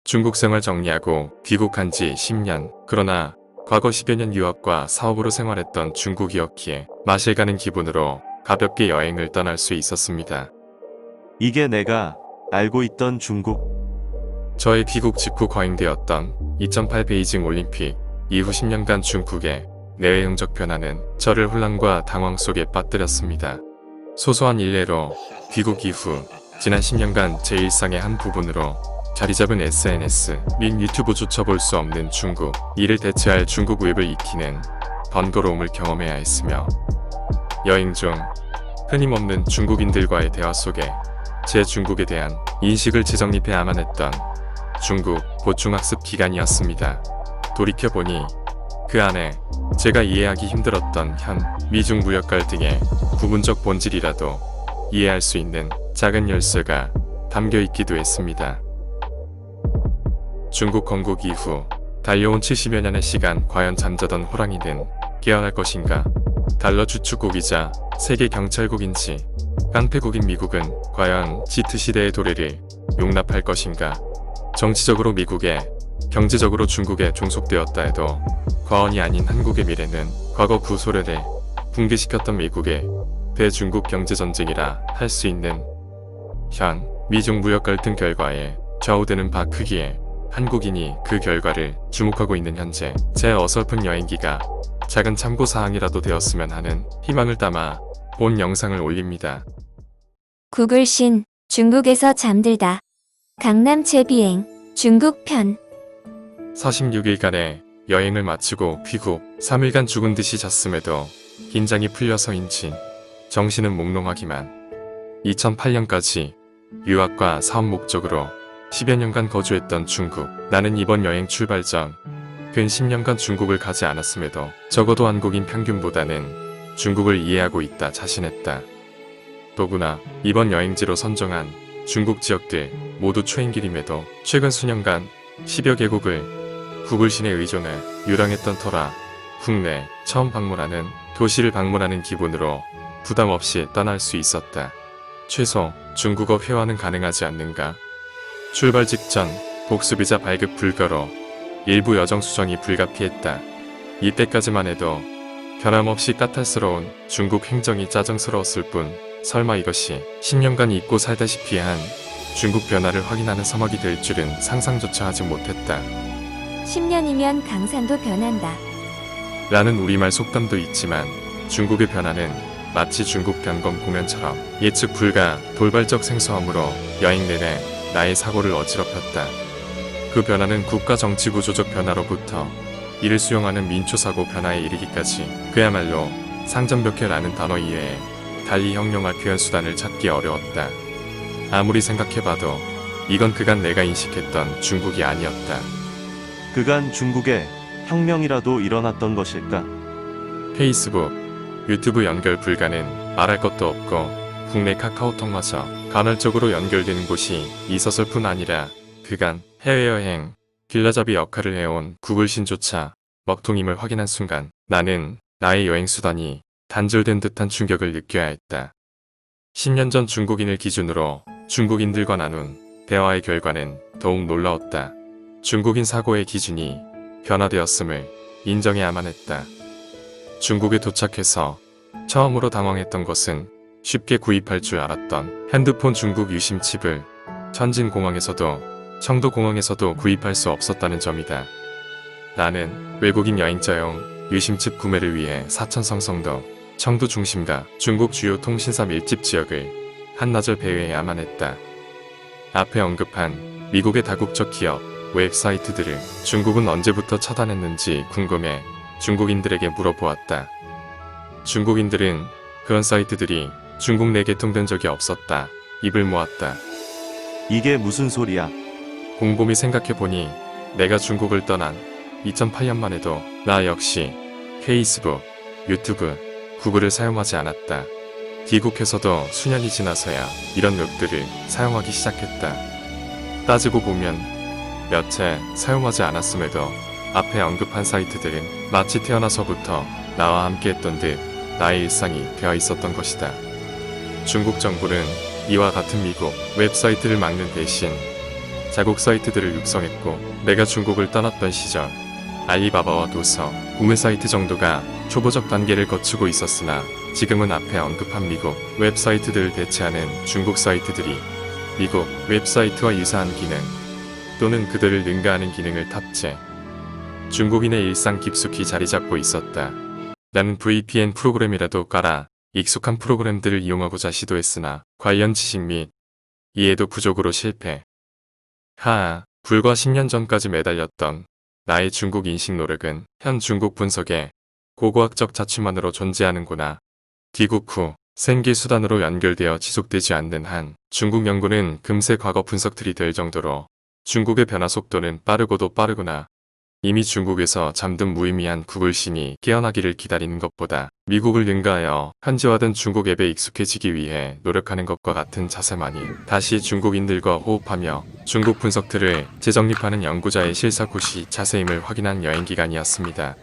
중국 생활 정리하고 귀국한 지 10년. 그러나 과거 10여 년 유학과 사업으로 생활했던 중국이었기에 마실 가는 기분으로 가볍게 여행을 떠날 수 있었습니다. 이게 내가 알고 있던 중국. 저의 귀국 직후 거행되었던 2008 베이징 올림픽 이후 10년간 중국의 내외 행적 변화는 저를 혼란과 당황 속에 빠뜨렸습니다. 소소한 일례로 귀국 이후 지난 10년간 제 일상의 한 부분으로 자리잡은 SNS 및 유튜브조차 볼 수 없는 중국, 이를 대체할 중국 웹을 익히는 번거로움을 경험해야 했으며, 여행 중 끊임없는 중국인들과의 대화 속에 제 중국에 대한 인식을 재정립해야만 했던 중국 보충학습 기간이었습니다. 돌이켜보니 그 안에 제가 이해하기 힘들었던 현, 미중 무역 갈등의 부분적 본질이라도 이해할 수 있는 작은 열쇠가 담겨 있기도 했습니다. 중국 건국 이후 달려온 70여 년의 시간, 과연 잠자던 호랑이는 깨어날 것인가? 달러 주축국이자 세계 경찰국인지 깡패국인 미국은 과연 지트 시대의 도래를 용납할 것인가? 정치적으로 미국에, 경제적으로 중국에 종속되었다 해도 과언이 아닌 한국의 미래는 과거 구소련을 붕괴시켰던 미국의 대중국 경제전쟁이라 할 수 있는 현 미중 무역 갈등 결과에 좌우되는 바 크기에 한국인이 그 결과를 주목하고 있는 현재, 제 어설픈 여행기가 작은 참고사항이라도 되었으면 하는 희망을 담아 본 영상을 올립니다. 구글신, 중국에서 잠들다. 강남 재비행, 중국 편. 46일간의 여행을 마치고 귀국, 3일간 죽은 듯이 잤음에도 긴장이 풀려서인지 정신은 몽롱하기만. 2008년까지 유학과 사업 목적으로 10여 년간 거주했던 중국. 나는 이번 여행 출발 전 근 10년간 중국을 가지 않았음에도 적어도 한국인 평균보다는 중국을 이해하고 있다 자신했다. 더구나 이번 여행지로 선정한 중국 지역들 모두 초행길임에도 최근 수년간 10여 개국을 구글신에 의존해 유랑했던 터라 국내 처음 방문하는 도시를 방문하는 기분으로 부담 없이 떠날 수 있었다. 최소 중국어 회화는 가능하지 않는가? 출발 직전 복수비자 발급 불가로 일부 여정 수정이 불가피했다. 이때까지만 해도 변함없이 까탈스러운 중국 행정이 짜증스러웠을 뿐, 설마 이것이 10년간 잊고 살다시피 한 중국 변화를 확인하는 서막이 될 줄은 상상조차 하지 못했다. 10년이면 강산도 변한다. 라는 우리말 속담도 있지만 중국의 변화는 마치 중국 변검 공연처럼 예측 불가 돌발적 생소함으로 여행 내내 나의 사고를 어지럽혔다. 그 변화는 국가 정치 구조적 변화로부터 이를 수용하는 민초사고 변화에 이르기까지 그야말로 상전벽해라는 단어 이외에 달리 형용할 표현 수단을 찾기 어려웠다. 아무리 생각해봐도 이건 그간 내가 인식했던 중국이 아니었다. 그간 중국에 혁명이라도 일어났던 것일까? 페이스북, 유튜브 연결 불가는 말할 것도 없고 국내 카카오톡마저 간헐적으로 연결되는 곳이 있었을 뿐 아니라 그간 해외여행, 길라잡이 역할을 해온 구글신조차 먹통임을 확인한 순간 나는 나의 여행수단이 단절된 듯한 충격을 느껴야 했다. 10년 전 중국인을 기준으로 중국인들과 나눈 대화의 결과는 더욱 놀라웠다. 중국인 사고의 기준이 변화되었음을 인정해야만 했다. 중국에 도착해서 처음으로 당황했던 것은 쉽게 구입할 줄 알았던 핸드폰 중국 유심칩을 천진공항에서도 청도공항에서도 구입할 수 없었다는 점이다. 나는 외국인 여행자용 유심칩 구매를 위해 사천성성도, 청도 중심가 중국 주요 통신사 밀집 지역을 한나절 배회해야만 했다. 앞에 언급한 미국의 다국적 기업 웹사이트들을 중국은 언제부터 차단했는지 궁금해 중국인들에게 물어보았다. 중국인들은 그런 사이트들이 중국 내 개통된 적이 없었다. 입을 모았다. 이게 무슨 소리야? 곰곰이 생각해보니 내가 중국을 떠난 2008년만 해도 나 역시 페이스북, 유튜브, 구글을 사용하지 않았다. 귀국해서도 수년이 지나서야 이런 앱들을 사용하기 시작했다. 따지고 보면 몇 채 사용하지 않았음에도 앞에 언급한 사이트들은 마치 태어나서부터 나와 함께했던 듯 나의 일상이 되어 있었던 것이다. 중국 정부는 이와 같은 미국 웹사이트를 막는 대신 자국 사이트들을 육성했고 내가 중국을 떠났던 시절 알리바바와 도서, 구매 사이트 정도가 초보적 단계를 거치고 있었으나 지금은 앞에 언급한 미국 웹사이트들을 대체하는 중국 사이트들이 미국 웹사이트와 유사한 기능 또는 그들을 능가하는 기능을 탑재. 중국인의 일상 깊숙이 자리 잡고 있었다. 나는 VPN 프로그램이라도 깔아 익숙한 프로그램들을 이용하고자 시도했으나 관련 지식 및 이해도 부족으로 실패. 불과 10년 전까지 매달렸던 나의 중국 인식 노력은 현 중국 분석의 고고학적 자취만으로 존재하는구나. 귀국 후 생계 수단으로 연결되어 지속되지 않는 한 중국 연구는 금세 과거 분석틀이 될 정도로 중국의 변화 속도는 빠르고도 빠르구나. 이미 중국에서 잠든 무의미한 구글신이 깨어나기를 기다리는 것보다 미국을 능가하여 현지화된 중국 앱에 익숙해지기 위해 노력하는 것과 같은 자세만이 다시 중국인들과 호흡하며 중국 분석틀을 재정립하는 연구자의 실사고시 자세임을 확인한 여행기간이었습니다.